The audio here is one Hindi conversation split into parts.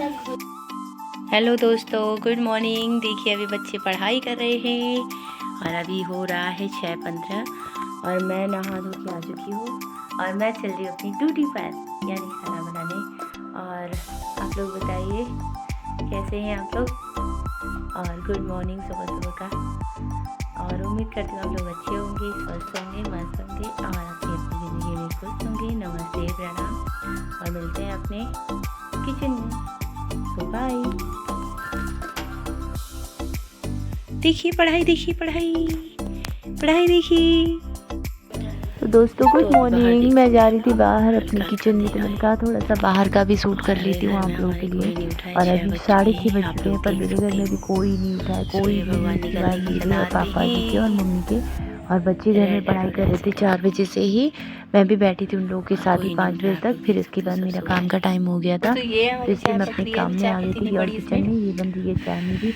हेलो दोस्तों, गुड मॉर्निंग। देखिए अभी बच्चे पढ़ाई कर रहे हैं और अभी हो रहा है 6:15 और मैं नहा धो के आ चुकी हूँ और मैं चल रही हूँ अपनी ड्यूटी पर, यानी खाना बनाने। और आप लोग बताइए कैसे हैं आप लोग, और गुड मॉर्निंग सुबह सुबह का। और उम्मीद करती हूँ आप लोग अच्छे होंगे, स्वस्थ होंगे, मस्त होंगे और अपनी अपनी ज़िंदगी में खुश होंगे। नमस्ते, प्रणाम और मिलते हैं अपने किचन में। सो बाय। देखिए पढ़ाई, देखिए पढ़ाई, पढ़ाई देखिए। तो दोस्तों गुड मॉर्निंग। मैं जा रही थी बाहर अपने किचन में, तो मैंने कहा थोड़ा सा बाहर का भी शूट कर लेती हूँ आप लोगों के लिए। और अभी 6:30 बज चुके हैं पर मेरे घर में भी कोई नहीं उठा है, कोई भी नहीं, सिवाय मेरे और पापा जी के और मम्मी के। और बच्चे घर में पढ़ाई कर रहे थे 4 बजे से ही। मैं भी बैठी थी उन लोगों के साथ ही 5 बजे तक। फिर इसके बाद मेरा काम का टाइम हो गया था, तो इसलिए मैं अपने काम में आ गई थी। और किचन में ये बन रही है चाय मेरी,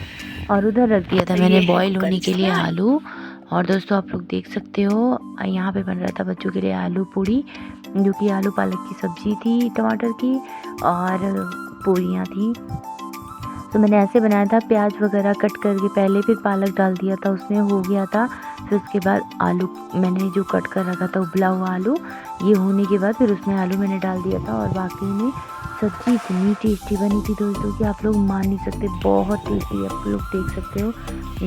और उधर रख दिया था मैंने बॉईल होने के लिए आलू। और दोस्तों आप लोग देख सकते हो यहाँ पे बन रहा था बच्चों के लिए आलू पूड़ी, जो कि आलू पालक की सब्जी थी टमाटर की, और पूरियाँ थी। तो मैंने ऐसे बनाया था, प्याज वगैरह कट करके पहले, फिर पालक डाल दिया था, उसमें हो गया था। फिर उसके बाद आलू मैंने जो कट कर रखा था, उबला हुआ आलू, ये होने के बाद फिर उसमें आलू मैंने डाल दिया था। और वाकई में सब्ज़ी इतनी टेस्टी बनी थी दोस्तों कि आप लोग मान नहीं सकते, बहुत टेस्टी। आप लोग देख सकते हो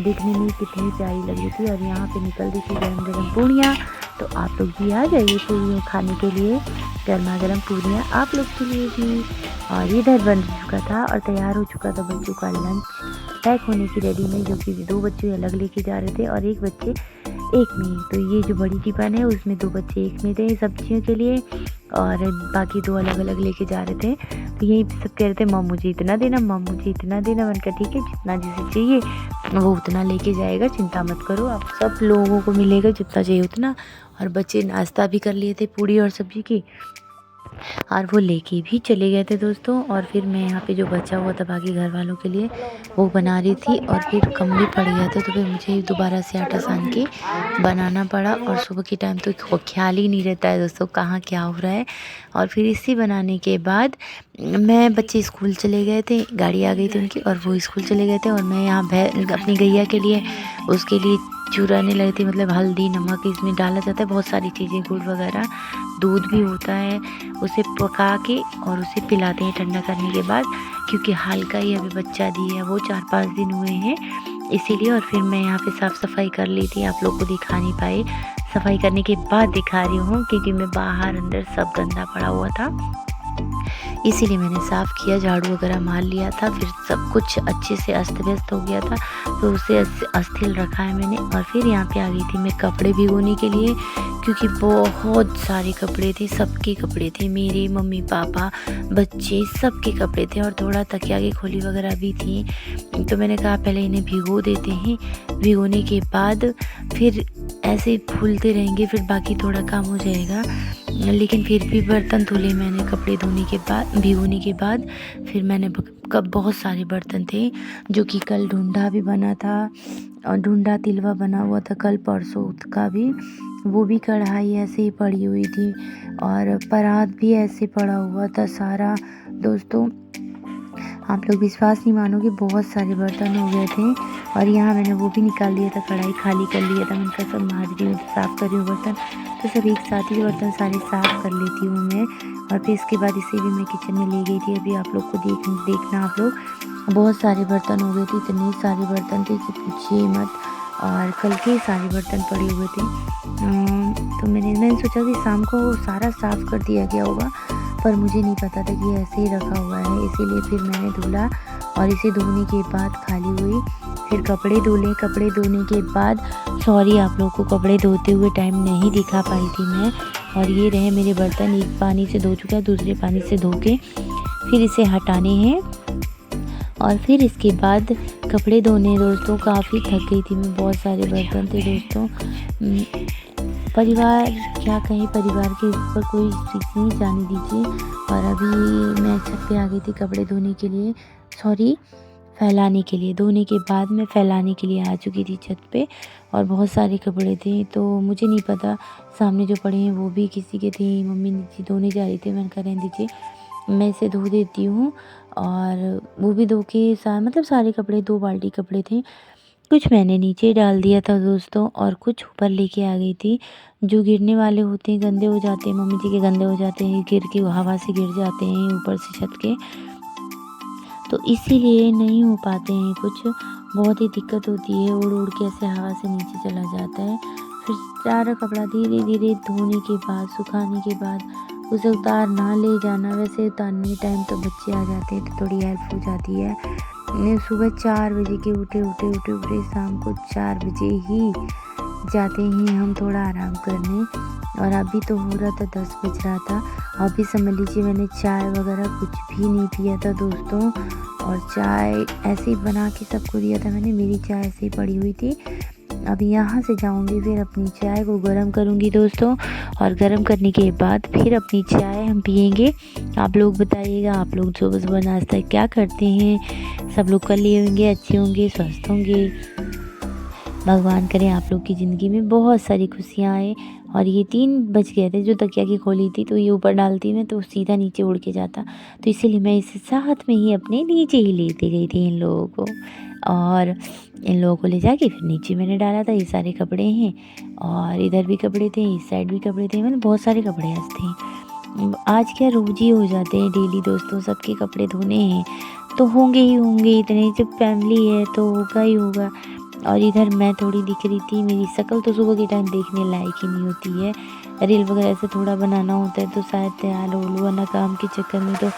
देखने में कितनी प्यारी लग रही थी। और यहाँ पे निकल रही थी गरम गरम पूड़ियाँ, तो आप लोग भी आ जाइए पूड़ियाँ खाने के लिए, गर्मा गर्म पूड़ियाँ आप लोग के लिए भी। और इधर बन चुका था और तैयार हो चुका था बच्चों का लंच पैक होने की रेडी में, जो कि 2 बच्चे अलग लेके जा रहे थे और एक बच्चे एक में। तो ये जो बड़ी टिफिन है उसमें 2 बच्चे एक में थे सब्जियों के लिए, और बाकी 2 अलग अलग लेके जा रहे थे। तो यही सब कह रहे थे, मम मुझे इतना देना, मम मुझे इतना देना। मैंने कहा ठीक है, जितना जिसे चाहिए वो उतना लेके जाएगा, चिंता मत करो, आप सब लोगों को मिलेगा जितना चाहिए उतना। और बच्चे नाश्ता भी कर लिए थे पूड़ी और सब्जी की, और वो लेके भी चले गए थे दोस्तों। और फिर मैं यहाँ पे जो बचा हुआ था बाकी घर वालों के लिए वो बना रही थी, और फिर कम भी पड़ गया था, तो फिर मुझे दोबारा से आटा सान के बनाना पड़ा। और सुबह के टाइम तो ख्याल ही नहीं रहता है दोस्तों कहाँ क्या हो रहा है। और फिर इसी बनाने के बाद मैं, बच्चे स्कूल चले गए थे, गाड़ी आ गई थी उनकी, और वो स्कूल चले गए थे। और मैं यहाँ अपनी गैया के लिए, उसके लिए चुराने लगी थी, मतलब हल्दी नमक इसमें डाला जाता है, बहुत सारी चीज़ें, गुड़ वगैरह, दूध भी होता है, उसे पका के और उसे पिलाते हैं ठंडा करने के बाद, क्योंकि हल्का ही अभी बच्चा दी है, वो 4-5 दिन हुए हैं इसीलिए। और फिर मैं यहाँ पे साफ़ सफाई कर ली थी, आप लोग को दिखा नहीं पाई, सफाई करने के बाद दिखा रही हूँ, क्योंकि मैं बाहर अंदर सब गंदा पड़ा हुआ था, इसीलिए मैंने साफ़ किया, झाड़ू वगैरह मार लिया था। फिर सब कुछ अच्छे से अस्त व्यस्त हो गया था, तो उसे अस्थिर रखा है मैंने। और फिर यहाँ पे आ गई थी मैं कपड़े भिगोने के लिए, क्योंकि बहुत सारे कपड़े थे, सबके कपड़े थे, मेरे मम्मी पापा बच्चे सबके कपड़े थे, और थोड़ा तकिया की खोली वगैरह भी थी। तो मैंने कहा पहले इन्हें भिगो देते हैं, भिगोने के बाद फिर ऐसे फूलते रहेंगे, फिर बाकी थोड़ा काम हो जाएगा। लेकिन फिर भी बर्तन धुले मैंने कपड़े धोने के बाद, भिगोने के बाद। फिर मैंने कब बहुत सारे बर्तन थे, जो कि कल ढूंढा भी बना था, और ढूंढा तिलवा बना हुआ था कल परसों का भी, वो भी कढ़ाई ऐसे ही पड़ी हुई थी, और परात भी ऐसे पड़ा हुआ था सारा दोस्तों। आप लोग विश्वास नहीं मानोगे, बहुत सारे बर्तन हो गए थे। और यहाँ मैंने वो भी निकाल लिया था, कढ़ाई खाली कर लिया था, मैंने कहा सब मार रही हूँ, साफ़ कर रही हूँ बर्तन, तो सब एक साथ ही बर्तन सारे साफ़ कर लेती हूँ मैं। और फिर इसके बाद इसे भी मैं किचन में ले गई थी, अभी आप लोग को देखना आप लोग, बहुत सारे बर्तन हो गए थे, इतने सारे बर्तन थे कि पूछिए मत। और कल के सारे बर्तन पड़े हुए थे, तो मैंने सोचा कि शाम को सारा साफ़ कर दिया गया होगा, पर मुझे नहीं पता था कि ऐसे ही रखा हुआ है, इसीलिए फिर मैंने धुला। और इसे धोने के बाद खाली हुई, फिर कपड़े धुले, कपड़े धोने के बाद, सॉरी आप लोग को कपड़े धोते हुए टाइम नहीं दिखा पाई थी मैं। और ये रहे मेरे बर्तन, एक पानी से धो चुका है, दूसरे पानी से धो के फिर इसे हटाने हैं। और फिर इसके बाद कपड़े धोने दोस्तों, काफ़ी थक गई थी मैं, बहुत सारे बर्तन थे दोस्तों। परिवार क्या कहें, परिवार के ऊपर कोई चीज़ नहीं जाने दीजिए। और अभी मैं छत पे आ गई थी कपड़े धोने के लिए, सॉरी फैलाने के लिए, धोने के बाद मैं फैलाने के लिए आ चुकी थी छत पे। और बहुत सारे कपड़े थे, तो मुझे नहीं पता, सामने जो पड़े हैं वो भी किसी के थे, मम्मी नीचे धोने जा रही थी, मैंने कहा रहने दीजिए, मैं इसे धो देती हूँ। और वो भी धो के मतलब सारे कपड़े, 2 बाल्टी कपड़े थे। कुछ मैंने नीचे डाल दिया था दोस्तों और कुछ ऊपर लेके आ गई थी। जो गिरने वाले होते हैं, गंदे हो जाते हैं, मम्मी जी के गंदे हो जाते हैं, गिर के हवा से गिर जाते हैं ऊपर से छत के। तो इसीलिए नहीं हो पाते हैं कुछ, बहुत ही दिक्कत होती है, उड़ उड़ के ऐसे हवा से नीचे चला जाता है। फिर सारा कपड़ा धीरे धीरे धोने के बाद, सुखाने के बाद उसे उतारना, ले जाना। वैसे उतारने के टाइम तो बच्चे आ जाते हैं तो थोड़ी हेल्प हो जाती है। सुबह 4 बजे के उठे शाम को 4 बजे ही जाते हैं हम थोड़ा आराम करने। और अभी तो हो रहा था 10 बज रहा था। अभी समझ लीजिए मैंने चाय वगैरह कुछ भी नहीं पिया था दोस्तों। और चाय ऐसे ही बना के सबको दिया था मैंने, मेरी चाय ऐसे ही पड़ी हुई थी। अभी यहाँ से जाऊँगी, फिर अपनी चाय को गर्म करूँगी दोस्तों। और गर्म करने के बाद फिर अपनी चाय हम पियेंगे। आप लोग बताइएगा, आप लोग सुबह सुबह नाश्ता क्या करते हैं? सब लोग कर लिए होंगे, अच्छे होंगे, स्वस्थ होंगे। भगवान करे आप लोग की ज़िंदगी में बहुत सारी खुशियाँ आए। और ये 3 बज गए थे, जो तकिया की खोली थी तो ये ऊपर डालती मैं तो सीधा नीचे उड़ के जाता। तो इसीलिए मैं इसे साथ में ही अपने नीचे ही लेते गई थी इन लोगों को। और इन लोगों को ले जाके फिर नीचे मैंने डाला था। ये सारे कपड़े हैं और इधर भी कपड़े थे, इस साइड भी कपड़े थे, मैंने बहुत सारे कपड़े आज थे। आज क्या रोज़ ही हो जाते हैं डेली दोस्तों, सबके कपड़े धोने हैं तो होंगे ही होंगे इतने, जब फैमिली है तो होगा ही होगा। और इधर मैं थोड़ी दिख रही थी, मेरी शक्ल तो सुबह के टाइम देखने लायक ही नहीं होती है। रील वगैरह से थोड़ा बनाना होता है तो शायद तैयार हो लूँ, वरना काम के चक्कर में तो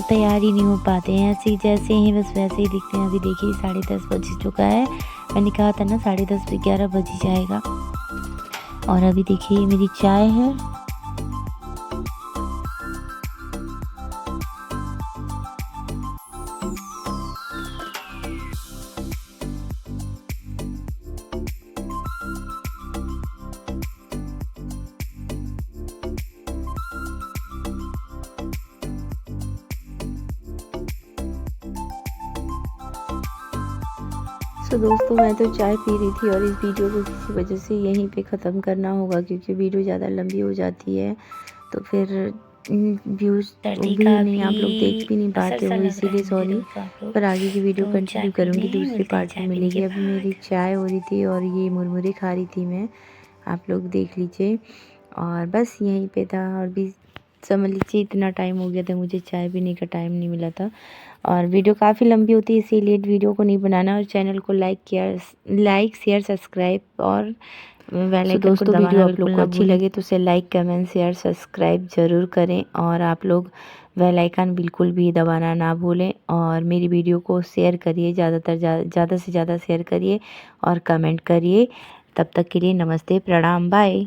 तैयार ही नहीं हो पाते हैं। ऐसे ही जैसे हैं बस वैसे ही दिखते हैं। अभी देखिए 10:30 बज चुका है। मैंने कहा था ना 10:30 11 बज ही जाएगा। और अभी देखिए मेरी चाय है। तो दोस्तों मैं तो चाय पी रही थी और इस वीडियो को किसी वजह से यहीं पे ख़त्म करना होगा, क्योंकि वीडियो ज़्यादा लंबी हो जाती है तो फिर व्यूज़ भी नहीं, आप लोग देख भी नहीं पाते हो, इसीलिए सॉरी। पर आगे की वीडियो कंटिन्यू करूँगी, दूसरे पार्ट में मिलेगी। अभी मेरी चाय हो रही थी और ये मुरमुरे खा रही थी मैं, आप लोग देख लीजिए। और बस यहीं पे था। और भी समझ लीजिए इतना टाइम हो गया था, मुझे चाय पीने का टाइम नहीं मिला था। और वीडियो काफ़ी लंबी होती है, इसीलिए वीडियो को नहीं बनाना। और चैनल को लाइक शेयर सब्सक्राइब और बेल आइकन को दबाना। वीडियो आप लोग को अच्छी लगे तो उसे लाइक कमेंट शेयर सब्सक्राइब ज़रूर करें। और आप लोग बेल आइकन बिल्कुल भी दबाना ना भूलें। और मेरी वीडियो को शेयर करिए, ज़्यादा से ज़्यादा शेयर करिए और कमेंट करिए। तब तक के लिए नमस्ते, प्रणाम, बाय।